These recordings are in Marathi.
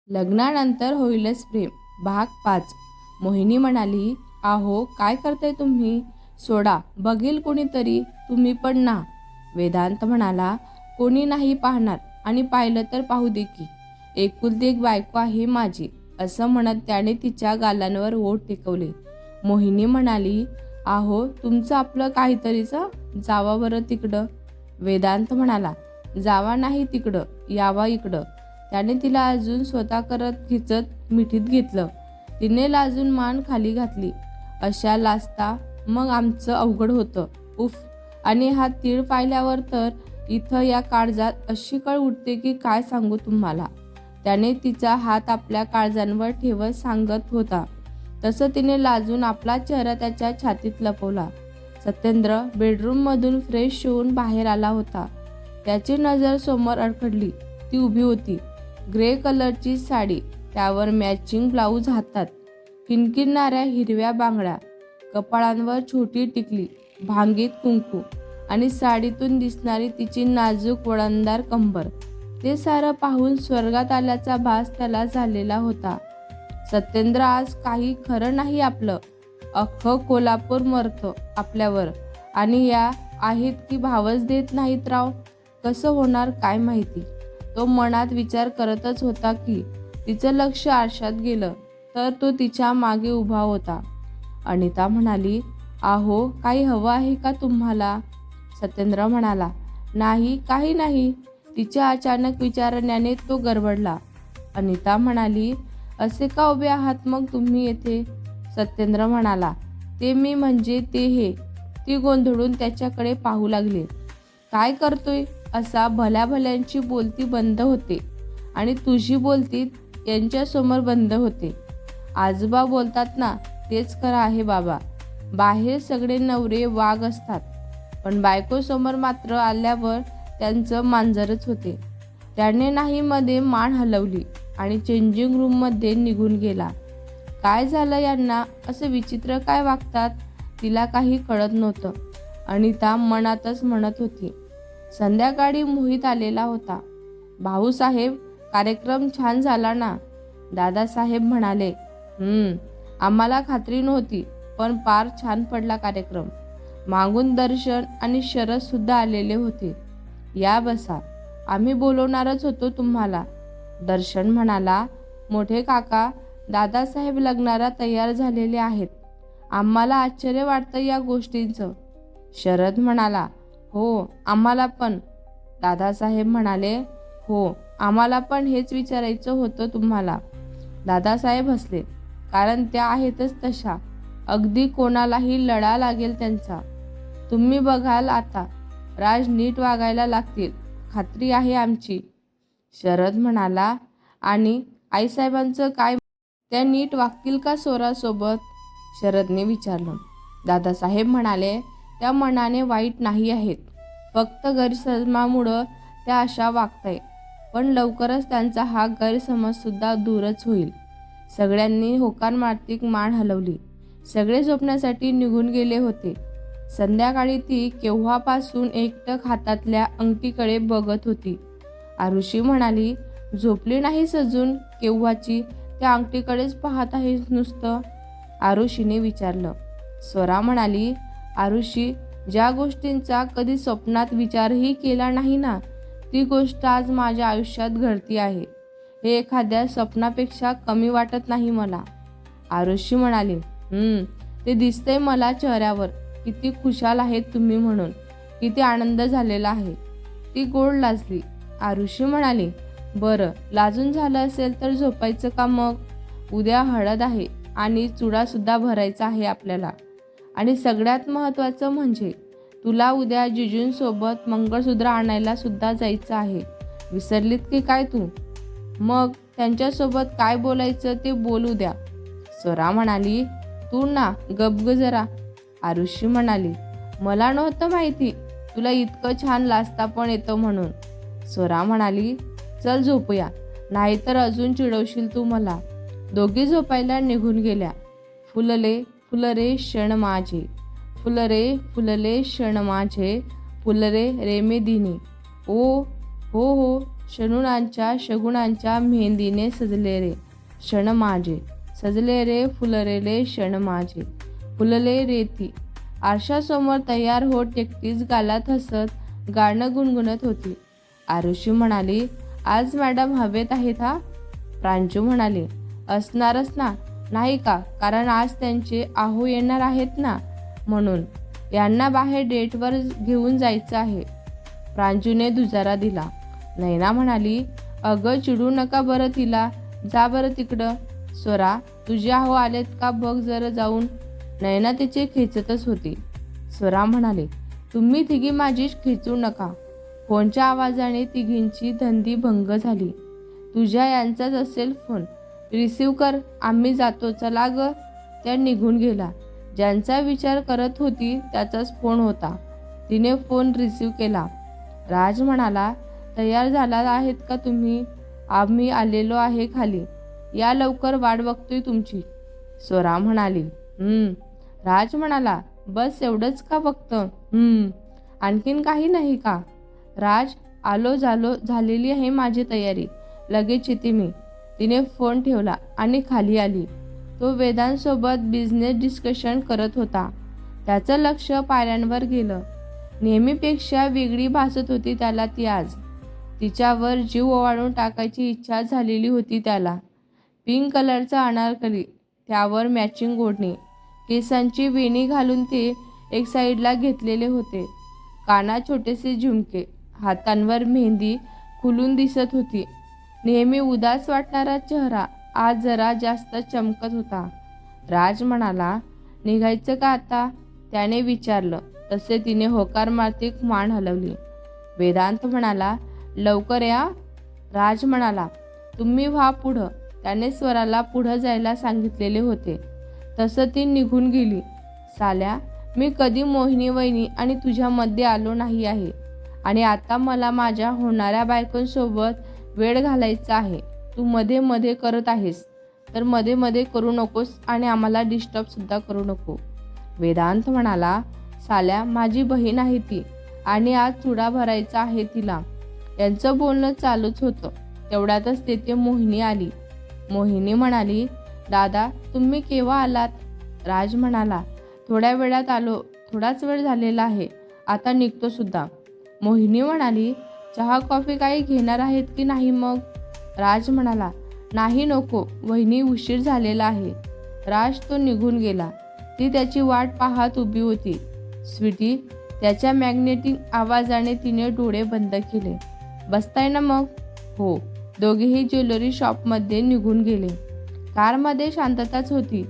लग्नानंतर होईलच प्रेम भाग 5. मोहिनी म्हणाली, आहो काय करताय तुम्ही? सोडा, बघेल कोणीतरी, तुम्ही पण ना. वेदांत म्हणाला, कोणी नाही पाहणार आणि पाहिलं तर पाहू दे की. एकुलती एक बायको आहे माझी, असं म्हणत त्याने तिच्या गालांवर ओठ टेकवले. मोहिनी म्हणाली, आहो तुमचं आपलं काहीतरीच, जावा बरं तिकडं. वेदांत म्हणाला, जावा नाही तिकडं, यावा इकडं. त्याने तिला अजून स्वतः करत खिचत मिठीत घेतलं. तिने लाजून मान खाली घातली. अशा लाजता मग आमचं अवघड होतं. उफ. आणि हा तीळ पाहिल्यावर तर इथं या काळजात अशी कळ उठते की काय सांगू तुम्हाला. त्याने तिचा हात आपल्या काळजांवर ठेवत सांगत होता तसं तिने लाजून आपला चेहरा त्याच्या छातीत लपवला. सत्येंद्र बेडरूममधून फ्रेश होऊन बाहेर आला होता. त्याची नजर समोर अडखडली. ती उभी होती. ग्रे कलरची साडी, त्यावर मॅचिंग ब्लाऊज, हातात किणकिणणाऱ्या हिरव्या बांगड्या, कपाळांवर छोटी टिकली, भांगीत कुंकू आणि साडीतून दिसणारी तिची नाजूक वळणदार कंबर. ते सारं पाहून स्वर्गात आल्याचा भास त्याला झालेला होता. सत्येंद्र, आज काही खरं नाही आपलं. अख्खं कोल्हापूर मरतं आपल्यावर आणि या आहेत की भावच देत नाहीत राव. कसं होणार काय माहिती. तो मनात विचार करतच होता की तिचं लक्ष आरशात गेलं तर तो तिच्या मागे उभा होता. अनिता म्हणाली, आहो काही हवं आहे का तुम्हाला? सत्येंद्र म्हणाला, नाही, काही नाही. तिच्या अचानक विचारण्याने तो गडबडला. अनिता म्हणाली, असे का उभे आहात मग तुम्ही येथे? सत्येंद्र म्हणाला, ते मी म्हणजे ते हे. ती गोंधळून त्याच्याकडे पाहू लागली. काय करतोय? असा भल्या भल्यांची बोलती बंद होते आणि तुझी बोलती यांच्यासमोर बंद होते. आजोबा बोलतात ना, तेच खरं आहे बाबा. बाहेर सगळे नवरे वाघ असतात, पण बायकोसमोर मात्र आल्यावर त्यांचं मांजरच होते. त्याने नाही मध्ये मान हलवली आणि चेंजिंग रूममध्ये निघून गेला. काय झालं यांना? असं विचित्र काय वागतात? तिला काही कळत नव्हतं. अनिता मनातच म्हणत होती. संध्याकाळी मोहित आलेला होता. भाऊसाहेब, कार्यक्रम छान झाला ना? दादासाहेब म्हणाले, आम्हाला खात्री नव्हती, पण फार छान पडला कार्यक्रम. मागून दर्शन आणि शरद सुद्धा आलेले होते. या बसा, आम्ही बोलवणारच होतो तुम्हाला. दर्शन म्हणाला, मोठे काका, दादासाहेब लग्नाला तयार झालेले आहेत. आम्हाला आश्चर्य वाटतं या गोष्टींचं. शरद म्हणाला, हो आम्हाला पण. दादासाहेब म्हणाले, हो आम्हाला पण हेच विचारायचं होतं तुम्हाला. दादासाहेब हसले, कारण त्या आहेतच तशा. अगदी कोणालाही लढा लागेल त्यांचा. तुम्ही बघाल आता, राज नीट वागायला लागतील, खात्री आहे आमची. शरद म्हणाला, आणि आईसाहेबांचं काय? त्या नीट वागतील का स्वरासोबत? शरदने विचारलं. दादासाहेब म्हणाले, त्या मनाने वाईट नाही आहेत, फक्त गैरसमजामुळं त्या अशा वागताय. पण लवकरच त्यांचा हा गैरसमज सुद्धा दूरच होईल. सगळ्यांनी होकार मार्तिक मान हलवली. सगळे झोपण्यासाठी निघून गेले होते. संध्याकाळी ती केव्हापासून एकटक हातातल्या अंगठीकडे बघत होती. आरुषी म्हणाली, झोपली नाहीस अजून? केव्हाची त्या अंगठीकडेच पाहत आहेस नुसतं? आरुषीने विचारलं. स्वरा म्हणाली, आरुषी, ज्या गोष्टींचा कधी स्वप्नात विचारही केला नाही ना, ती गोष्ट आज माझ्या आयुष्यात घडती आहे. हे एखाद्या स्वप्नापेक्षा कमी वाटत नाही मला. आरुषी म्हणाली, ते दिसतंय मला चेहऱ्यावर. किती खुशाल आहेत तुम्ही म्हणून, किती आनंद झालेला आहे. ती गोड लाजली. आरुषी म्हणाली, बरं, लाजून झालं असेल तर झोपायचं का मग? उद्या हळद आहे आणि चुडासुद्धा भरायचा आहे आपल्याला. आणि सगळ्यात महत्त्वाचं म्हणजे तुला उद्या जिजूंसोबत मंगळसूत्र आणायला सुद्धा जायचं आहे. विसरलीत की काय तू? मग त्यांच्यासोबत काय बोलायचं ते बोलू द्या. स्वरा म्हणाली, तू ना गप जरा. आरुषी म्हणाली, मला नव्हतं माहिती तुला इतकं छान लाजता पण येतं म्हणून. स्वरा म्हणाली, चल झोपूया, नाहीतर अजून चिडवशील तू मला. दोघी झोपायला निघून गेल्या. फुलले फुलरे क्षण माझे, फुलरे फुलले क्षण माझे, फुलरे रेमे दिनी. ओ हो हो, शनुनांच्या शगुनांच्या मेहंदीने सजले रे क्षण माझे, सजले रे फुललेले क्षण माझे, फुलले रेती. आरशासमोर तयार होत एकटीच गालात हसत गाणं गुणगुणत होती. आरुषी म्हणाली, आज मॅडम हवेत आहेत हा? प्रांजू म्हणाली, असणारच ना, नाही का, कारण आज त्यांचे आहो येणार आहेत ना, म्हणून यांना बाहेर डेटवर घेऊन जायचं आहे. प्रांजूने दुजारा दिला. नैना म्हणाली, अगं चिडू नका बरं तिला, जा बरं तिकडं. स्वरा, तुझे आहो आलेत का बघ जरा जाऊन. नैना तिचे खेचतच होती. स्वरा म्हणाले, तुम्ही तिघी माझी खेचू नका. फोनच्या आवाजाने तिघींची धंदी भंग झाली. तुझ्या यांचाच असेल फोन, रिसीव कर, आम्ही जातो, चला ग. त्या निघून गेला. ज्यांचा विचार करत होती त्याचाच फोन होता. तिने फोन रिसीव केला. राज म्हणाला, तयार झाला आहेत का तुम्ही? आम्ही आलेलो आहे खाली, या लवकर, वाट बघतोय तुमची. स्वरा म्हणाली, राज म्हणाला, बस एवढंच का फक्त? आणखीन काही नाही का? राज, आलो झालेली आहे माझी तयारी, लगेच येते मी. तिने फोन ठेवला आणि खाली आली. तो वेदांसोबत बिझनेस डिस्कशन करत होता. त्याचं लक्ष पायऱ्यांवर गेलं. नेहमीपेक्षा वेगळी भासत होती त्याला ती आज. तिच्यावर जीव ओवाळून टाकायची इच्छा झालेली होती त्याला. पिंक कलरचा अनारकली, त्यावर मॅचिंग ओढणी, केसांची वेणी घालून ते एक साईडला घेतलेले होते. कानात छोटेसे झुमके, हातांवर मेहंदी खुलून दिसत होती. नेहमी उदास वाटणारा चेहरा आज जरा जास्त चमकत होता. राज म्हणाला, निघायचं का आता? त्याने विचारलं. तसे तिने होकार मार्तिक मान हलवली. वेदांत म्हणाला, लवकर या. राज म्हणाला, तुम्ही व्हा पुढं. त्याने स्वराला पुढं जायला सांगितलेले होते. तसं ती निघून गेली. साल्या, मी कधी मोहिनी वहिनी आणि तुझ्यामध्ये आलो नाही आहे, आणि आता मला माझ्या होणाऱ्या बायकोंसोबत वेळ घालायचा आहे. तू मध्ये मध्ये करत आहेस तर मध्ये मध्ये करू नकोस आणि आम्हाला डिस्टर्ब सुद्धा करू नको. वेदांत म्हणाला, साल्या, माझी बहीण आहे ती, आणि आज चुडा भरायचा आहे तिला. यांचं बोलणं चालूच होतं. तेवढ्यातच तेथे मोहिनी आली. मोहिनी म्हणाली, दादा, तुम्ही केव्हा आलात? राज म्हणाला, थोड्या वेळात आलो, थोडाच वेळ झालेला आहे, आता निघतो सुद्धा. मोहिनी म्हणाली, चहा कॉफी काही घेणार आहेत की नाही मग? राज म्हणाला, नाही नको वहिनी, उशीर झालेला आहे. राज तो निघून गेला. ती त्याची वाट पाहत उभी होती. स्वीटी, त्याच्या मॅग्नेटिक आवाजाने तिने डोळे बंद केले. बसताय ना मग? हो. दोघेही ज्वेलरी शॉपमध्ये निघून गेले. कारमध्ये शांतताच होती.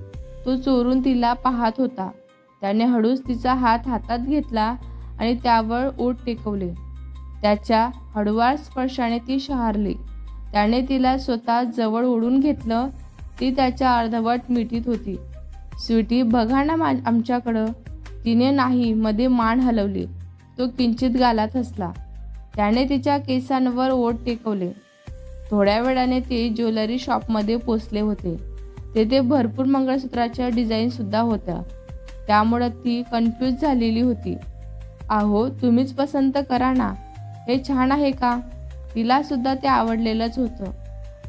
तो चोरून तिला पाहत होता. त्याने हळूच तिचा हात हातात घेतला आणि त्यावर ओठ टेकवले. त्याच्या हळुवार स्पर्शाने ती शहारली. त्याने तिला स्वतः जवळ ओढून घेतलं. ती त्याच्या अर्धवट मिठीत होती. स्वीटी, बघा ना आमच्याकडं. तिने नाही मध्ये मान हलवली. तो किंचित गालात हसला. त्याने तिच्या केसांवर ओठ टेकवले. थोड्या वेळाने ते ज्वेलरी शॉपमध्ये पोचले होते. तेथे भरपूर मंगळसूत्राच्या डिझाईनसुद्धा होत्या. त्यामुळे ती कन्फ्यूज झालेली होती. आहो, तुम्हीच पसंत करा ना, हे छान आहे का? तिला सुद्धा ते आवडलेलंच होतं.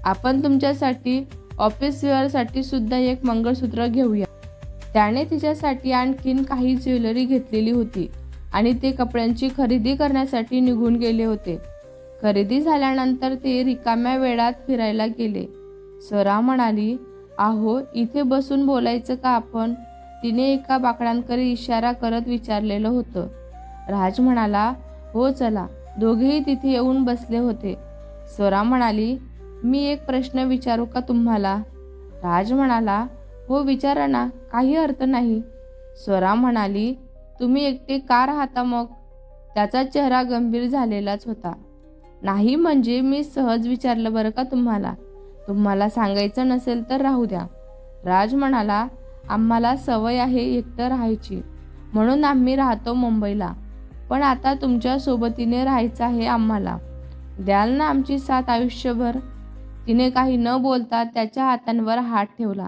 आपण तुमच्यासाठी ऑफिस वेअरसाठी सुद्धा एक मंगळसूत्र घेऊया. त्याने तिच्यासाठी आणखीन काही ज्वेलरी घेतलेली होती आणि ते कपड्यांची खरेदी करण्यासाठी निघून गेले होते. खरेदी झाल्यानंतर ते रिकाम्या वेळात फिरायला गेले. स्वरा म्हणाली, आहो, इथे बसून बोलायचं का आपण? तिने एका बाकड्यांकडे इशारा करत विचारलेलं होतं. राज म्हणाला, हो चला. दोघेही तिथे येऊन बसले होते. स्वरा म्हणाली, मी एक प्रश्न विचारू का तुम्हाला? राज म्हणाला, हो विचारा ना, काही अर्थ नाही. स्वरा म्हणाली, तुम्ही एकटे का राहता मग? त्याचा चेहरा गंभीर झालेलाच होता. नाही म्हणजे मी सहज विचारलं बरं का तुम्हाला. तुम्हाला सांगायचं नसेल तर राहू द्या. राज म्हणाला, आम्हाला सवय आहे एकटं राहायची, म्हणून आम्ही राहतो मुंबईला. पण आता तुमच्या सोबतीने राहायचं आहे आम्हाला. द्याल ना आमची साथ आयुष्यभर? तिने काही न बोलता त्याच्या हातांवर हात ठेवला.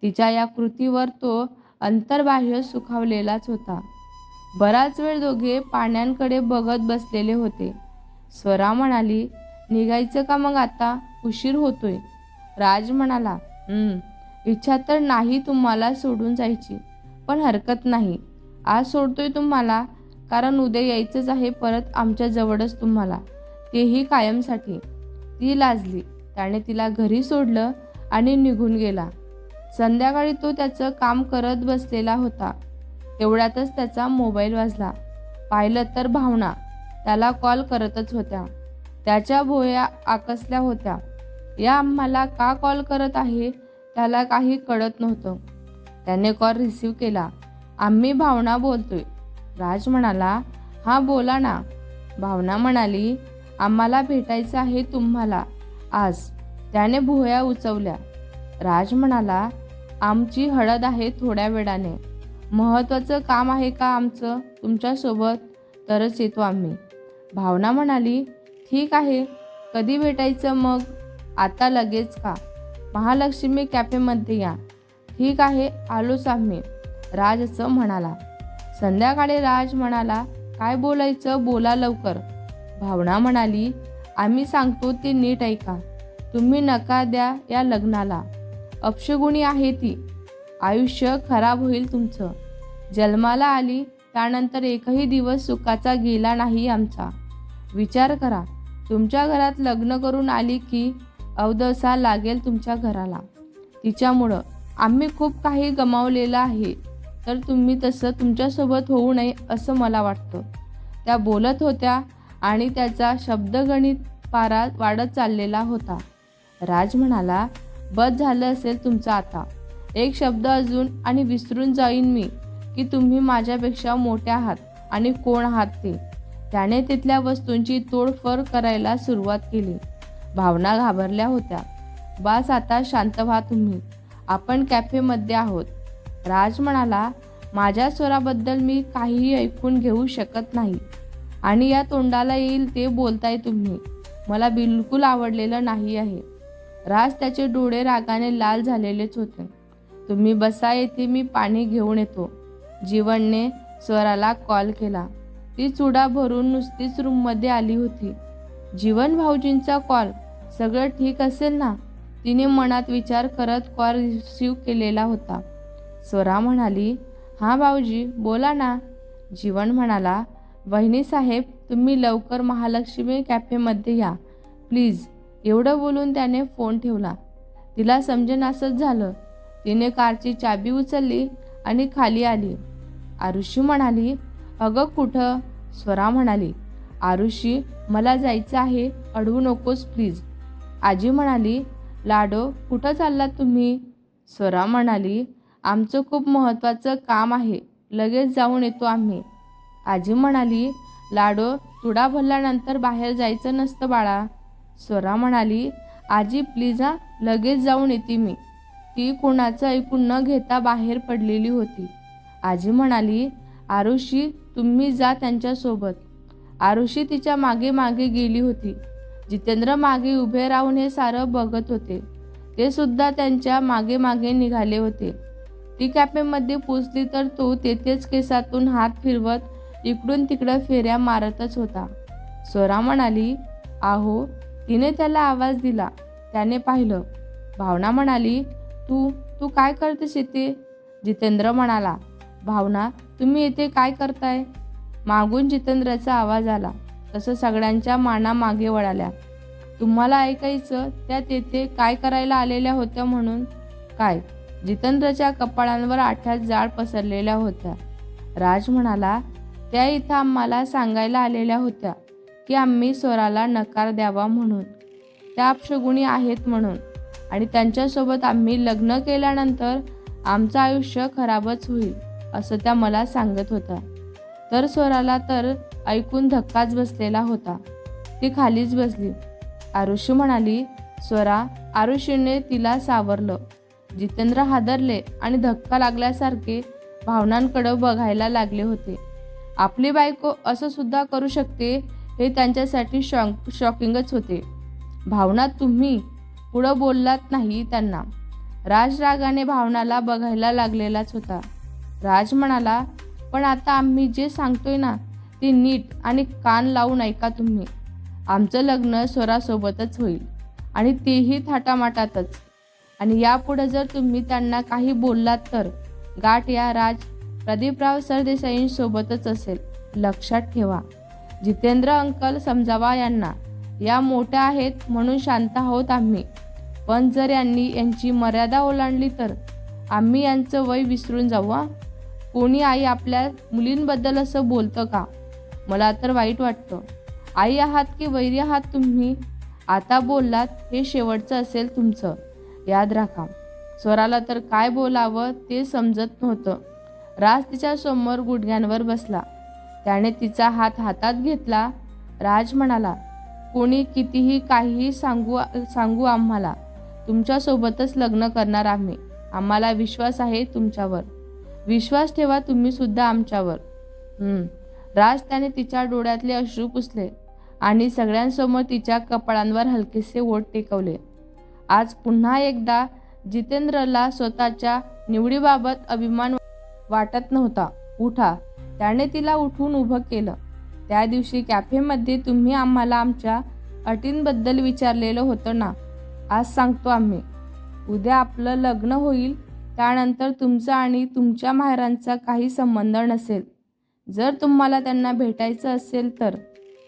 तिच्या या कृतीवर तो अंतर्बाह्य सुखावलेलाच होता. बराच वेळ दोघे पाण्याकडे बघत बसलेले होते. स्वरा म्हणाली, निघायचं का मग आता? उशीर होतोय. राज म्हणाला, इच्छा तर नाही तुम्हाला सोडून जायची, पण हरकत नाही. आज सोडतोय तुम्हाला, कारण उद्या यायचंच आहे परत आमच्या जवळच तुम्हाला, तेही कायमसाठी. ती लाजली. त्याने तिला घरी सोडलं आणि निघून गेला. संध्याकाळी तो त्याचं काम करत बसलेला होता. तेवढ्यातच त्याचा मोबाईल वाजला. पाहिलं तर भावना त्याला कॉल करतच होत्या. त्याच्या भुवया आकसल्या होत्या. या आम्हाला का कॉल करत आहे त्याला काही कळत नव्हतं. त्याने कॉल रिसीव्ह केला. आम्ही भावना बोलतोय. राज म्हणाला, हां बोला ना. भावना म्हणाली, आम्हाला भेटायचं आहे तुम्हाला आज. त्याने भुवया उचवल्या. राज म्हणाला, आमची हळद आहे थोड्या वेळाने. महत्त्वाचं काम आहे का आमचं तुमच्यासोबत, तरच येतो आम्ही. भावना म्हणाली, ठीक आहे, कधी भेटायचं मग? आता लगेच का? महालक्ष्मी कॅफेमध्ये या. ठीक आहे, आलोच आम्ही, राज असं म्हणाला. संध्याकाळी राज म्हणाला, काय बोलायचं बोला लवकर. भावना म्हणाली, आम्ही सांगतो ते नीट ऐका. तुम्ही नकार द्या या लग्नाला. अपशकुनी आहे ती. आयुष्य खराब होईल तुमचं. जन्माला आली त्यानंतर एकही दिवस सुखाचा गेला नाही आमचा. विचार करा, तुमच्या घरात लग्न करून आली की अवदसा लागेल तुमच्या घराला. तिच्यामुळं आम्ही खूप काही गमावलेलं आहे. तर तुम्ही तसं तुमच्यासोबत होऊ नये असं मला वाटतं. त्या बोलत होत्या आणि त्याचा शब्दगणित पारा वाढत चाललेला होता. राज म्हणाला, बस झालं असेल तुमचं आता. एक शब्द अजून आणि विसरून जाईन मी की तुम्ही माझ्यापेक्षा मोठ्या आहात आणि कोण आहात ते. त्याने तिथल्या वस्तूंची तोडफोड करायला सुरुवात केली. भावना घाबरल्या होत्या. बस आता शांत व्हा तुम्ही. आपण कॅफेमध्ये आहोत. राज म्हणाला, माझ्या स्वराबद्दल मी काहीही ऐकून घेऊ शकत नाही आणि या तोंडाला येईल ते बोलताय तुम्ही. मला बिलकुल आवडलेलं नाही आहे. राज त्याचे डोळे रागाने लाल झालेलेच होते. तुम्ही बसा, येथे मी पाणी घेऊन येतो. जीवनने स्वराला कॉल केला. ती चुडा भरून नुसतीच रूममध्ये आली होती. जीवन भाऊजींचा कॉल, सगळं ठीक असेल ना? तिने मनात विचार करत कॉल रिसीव्ह केलेला होता. स्वरा म्हणाली, हां भाऊजी बोला ना. जीवन म्हणाला, वहिनीसाहेब तुम्ही लवकर महालक्ष्मी कॅफेमध्ये या प्लीज. एवढं बोलून त्याने फोन ठेवला. तिला समजेनासच झालं. तिने कारची चाबी उचलली आणि खाली आली. आरुषी म्हणाली, अगं कुठं? स्वरा म्हणाली, आरुषी मला जायचं आहे, अडवू नकोस प्लीज. आजी म्हणाली, लाडो कुठं चाललात तुम्ही? स्वरा म्हणाली, आमचं खूप महत्त्वाचं काम आहे, लगेच जाऊन येतो आम्ही. आजी म्हणाली, लाडो चुडा भरल्यानंतर बाहेर जायचं नसतं बाळा. स्वरा म्हणाली, आजी प्लीज हां, लगेच जाऊन येते मी. ती कोणाचं ऐकून न घेता बाहेर पडलेली होती. आजी म्हणाली, आरुषी तुम्ही जा त्यांच्यासोबत. आरुषी तिच्या मागे मागे गेली होती. जितेंद्र मागे उभे राहून हे सारं बघत होते. ते सुद्धा त्यांच्या मागे मागे निघाले होते. ती कॅफेमध्ये पोचली तर तो तेथेच केसातून हात फिरवत इकडून तिकडं फेऱ्या मारतच होता. स्वरा म्हणाली, आहो. तिने त्याला आवाज दिला. त्याने पाहिलं. भावना म्हणाली, तू काय करतेस इथे? जितेंद्र म्हणाला, भावना तुम्ही इथे काय करताय? मागून जितेंद्रचा आवाज आला. तसं सगळ्यांच्या माना मागे वळाल्या. तुम्हाला ऐकायचं त्या तेथे काय करायला आलेल्या होत्या म्हणून? काय? जितेंद्रच्या कपाळांवर आठ्यात जाळ पसरलेल्या होत्या. राज म्हणाला, त्या इथं आम्हाला सांगायला आलेल्या होत्या की आम्ही स्वराला नकार द्यावा म्हणून. त्या अपशकुनी आहेत म्हणून, आणि त्यांच्यासोबत आम्ही लग्न केल्यानंतर आमचं आयुष्य खराबच होईल असं त्या मला सांगत होत्या. तर स्वराला तर ऐकून धक्काच बसलेला होता. ती खालीच बसली. आरुषी म्हणाली, स्वरा. आरुषीने तिला सावरलं. जितेंद्र हादरले आणि धक्का लागल्यासारखे भावनांकडे बघायला लागले होते. आपली बायको असं सुद्धा करू शकते हे त्यांच्यासाठी शॉकिंगच होते. भावना तुम्ही पुढं बोललात नाही त्यांना. राज रागाने भावनाला बघायला लागलेलाच होता. राज म्हणाला, पण आता आम्ही जे सांगतोय ना ते नीट आणि कान लावून ऐका तुम्ही. आमचं लग्न स्वरासोबतच होईल आणि तेही थाटामाटातच. आणि यापुढे जर तुम्ही त्यांना काही बोललात तर गाठ या राज प्रदीपराव सरदेसाईंसोबतच असेल, लक्षात ठेवा. जितेंद्र अंकल समजावा यांना. या मोठ्या आहेत म्हणून शांत आहोत आम्ही, पण जर यांनी यांची मर्यादा ओलांडली तर आम्ही यांचं वय विसरून जाऊ. कोणी आई आपल्या मुलींबद्दल असं बोलतं का? मला तर वाईट वाटतं. आई आहात की वैरी आहात तुम्ही? आता बोललात हे शेवटचं असेल तुमचं, याद राखा. स्वराला तर काय बोलावं ते समजत नव्हतं. राज तिच्या समोर गुडघ्यांवर बसला. त्याने तिचा हात हातात घेतला. राज म्हणाला, कोणी कितीही काहीही सांगू आम्हाला तुमच्यासोबतच लग्न करणार आम्ही. आम्हाला विश्वास आहे तुमच्यावर. विश्वास ठेवा तुम्ही सुद्धा आमच्यावर. राज त्याने तिच्या डोळ्यातले अश्रू पुसले आणि सगळ्यांसमोर तिच्या कपाळांवर हलकेसे ओठ टेकवले. आज पुन्हा एकदा जितेंद्रला स्वतःच्या निवडीबाबत अभिमान वाटत नव्हता. उठा, त्याने तिला उठून उभं केलं. त्या दिवशी कॅफेमध्ये तुम्ही आम्हाला आमच्या अटींबद्दल विचारलेलं होतं ना. आज सांगतो आम्ही. उद्या आपलं लग्न होईल, त्यानंतर तुमचा आणि तुमच्या माहेरांचा काही संबंध नसेल. जर तुम्हाला त्यांना भेटायचं असेल तर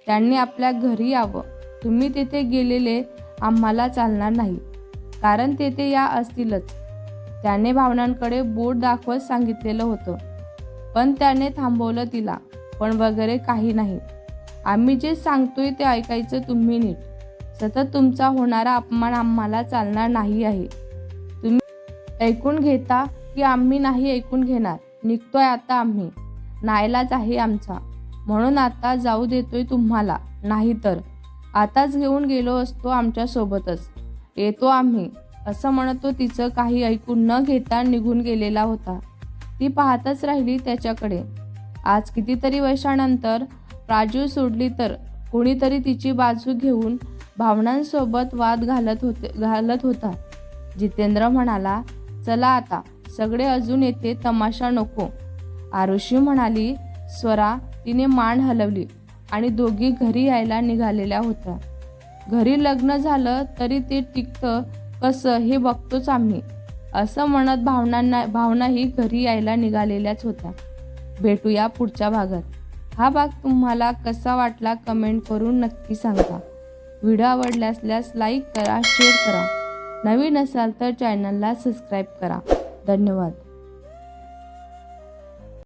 त्यांनी आपल्या घरी यावं. तुम्ही तेथे गेलेले आम्हाला चालणार नाही, कारण तेथे या असतीलच. त्याने भावनांकडे बोट दाखवत सांगितलेलं होतं, पण त्याने थांबवलं तिला. पण वगैरे काही नाही. आम्ही जे सांगतोय ते ऐकायचं तुम्ही नीट. सतत तुमचा होणारा अपमान आम्हाला चालणार नाही आहे. तुम्ही ऐकून घेता की आम्ही नाही ऐकून घेणार? निघतोय आता आम्ही. नाईलाज आहे आमचा, म्हणून आता जाऊ देतोय तुम्हाला. नाहीतर आताच घेऊन गेलो असतो आमच्यासोबतच. येतो आम्ही, असं म्हणत तो तिचं काही ऐकून न घेता निघून गेलेला होता. ती पाहतच राहिली त्याच्याकडे. आज कितीतरी वर्षानंतर प्राजू सोडली तर कोणीतरी तिची बाजू घेऊन भावनांसोबत वाद घालत होता. जितेंद्र म्हणाला, चला आता सगळे, अजून येथे तमाशा नको. आरुषी म्हणाली. स्वरा तिने मान हलवली आणि दोघी घरी यायला निघालेल्या होत्या. घरी लग्न झालं तरी ते टिकतं कसं हे बघतोच आम्ही, असं म्हणत भावनाही घरी यायला निघालेल्याच होत्या. भेटूया पुढच्या भागात. हा भाग तुम्हाला कसा वाटला कमेंट करून नक्की सांगा. व्हिडिओ आवडल्यास लाईक करा, शेअर करा. नवीन असाल तर चॅनलला सबस्क्राईब करा. धन्यवाद.